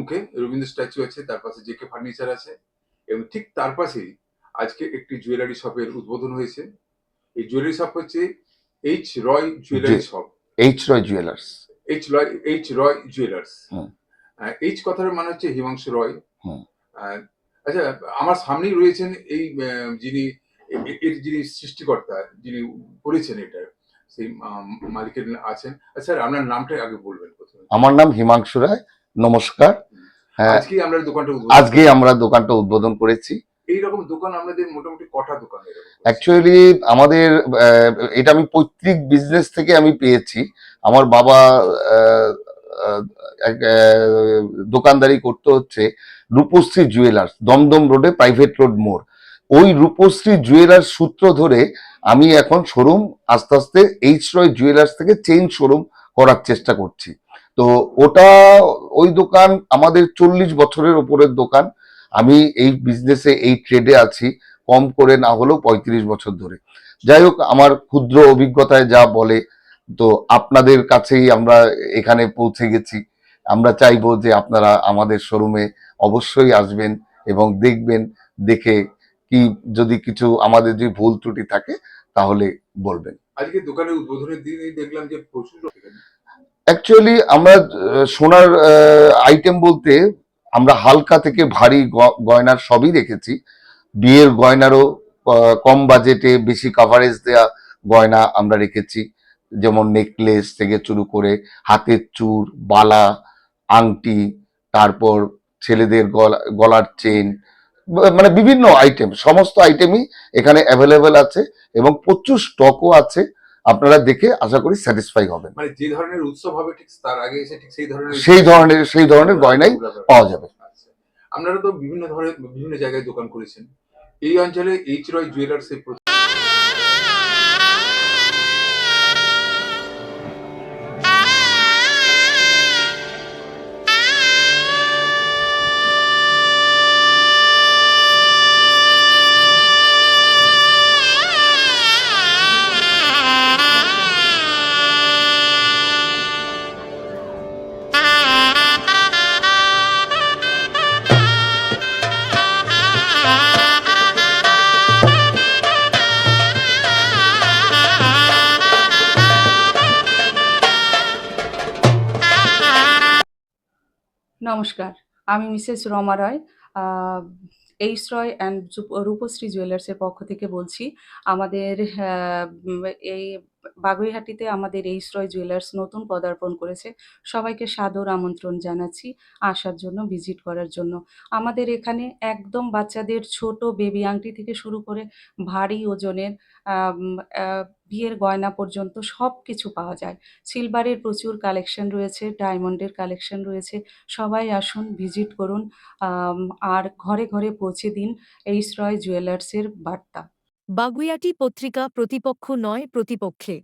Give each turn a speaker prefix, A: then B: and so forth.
A: মুখে রবীন্দ্র স্ট্যাচু আছে, তার পাশে জেকে ফার্নিচার আছে, এবং ঠিক তার পাশেই আজকে একটি জুয়েলারি শপের উদ্বোধন হয়েছে। এই জুয়েলারি শপ হচ্ছে এইচ রয় জুয়েলারি শপ।
B: এইচ রয় জুয়েলার্স।
A: এইচ রয় জুয়েলার্স। এইচ কথার মানে হচ্ছে হিমাংশু রয়। আচ্ছা, আমার সামনেই রয়েছেন এই যিনি এর যিনি সৃষ্টিকর্তা, যিনি করেছেন এটা, সেই মালিকের আছেন। স্যার, আপনার নামটা আগে বলবেন প্রথমে।
B: আমার নাম হিমাংশু রায়, নমস্কার। আজকে আমরা দোকানটা উদ্বোধন করেছি।
A: এইরকম দোকান আপনাদের মোটামুটি কটা দোকান?
B: অ্যাকচুয়ালি আমাদের এটা আমি পৈতৃক বিজনেস থেকে আমি পেয়েছি। আমার বাবা দোকানদারি করতে হচ্ছে রূপশ্রী জুয়েলার্স, দমদম রোডে, প্রাইভেট রোড মোড়। ওই রূপশ্রী জুয়েলার্স সূত্র ধরে আমি এখন শোরুম আস্তে আস্তে এইচ রয় জুয়েলার্স থেকে চেইন শোরুম করার চেষ্টা করছি। তো ওটা, ওই দোকান আমাদের 40 বছরের ওপরের দোকান। আমি এই বিজনেসে, এই ট্রেডে আছি কম করে না হলেও 35 বছর ধরে। যাই হোক, আমার ক্ষুদ্র অভিজ্ঞতায় যা বলে, তো আপনাদের কাছেই আমরা এখানে পৌঁছে গেছি। আমরা চাইবো যে আপনারা আমাদের শোরুমে অবশ্যই আসবেন এবং দেখবেন, দেখে কি যদি কিছু আমাদের যদি ভুল ত্রুটি থাকে তাহলে বলবেন।
A: আজকে দোকানের উদ্বোধনের দিনই দেখলাম যে প্রচুর লোক।
B: অ্যাকচুয়ালি আমরা সোনার আইটেম বলতে আমরা হালকা থেকে ভারী গয়নার সবই রেখেছি। বিয়ের গয়নারও কম বাজেটে বেশি কাভারেজ দেয়া গয়না আমরা রেখেছি, যেমন নেকলেস থেকে শুরু করে হাতের চূড়, বালা, আংটি, তারপর ছেলেদের গলার চেন, মানে বিভিন্ন আইটেম, সমস্ত আইটেমই এখানে অ্যাভেলেবেল আছে এবং প্রচুর স্টকও আছে। আপনারা দেখে আশা করি স্যাটিসফাই হবেন।
A: মানে যে ধরনের উৎসব হবে ঠিক তার আগে এসে ঠিক
B: সেই ধরনের গয়নাই পাওয়া যাবে।
A: আপনারা তো বিভিন্ন জায়গায় দোকান করেছেন। এই অঞ্চলে এইচ রয় জুয়েলার্স এর
C: নমস্কার, আমি Mrs Rama Ray, H Roy and Rupashree জুয়েলার্সের পক্ষ থেকে বলছি। আমাদের এই বাগুইহাটিতে আমাদের এইচ রয় জুয়েলার্স নতুন পদার্পণ করেছে। সবাইকে সাদর আমন্ত্রণ জানাচ্ছি আসার জন্য, ভিজিট করার জন্য। আমাদের এখানে একদম বাচ্চাদের ছোট বেবি আংটি থেকে শুরু করে ভারী ওজনের বিয়ের গয়না পর্যন্ত সব কিছু পাওয়া যায়। সিলভারের প্রচুর কালেকশন রয়েছে, ডায়মন্ডের কালেকশন রয়েছে। সবাই আসুন, ভিজিট করুন, আর ঘরে ঘরে পৌঁছে দিন এইচ রয় জুয়েলার্সের বার্তা।
D: বাগুইয়াটি পত্রিকা প্রতিপক্ষ নয়, প্রতিপক্ষে।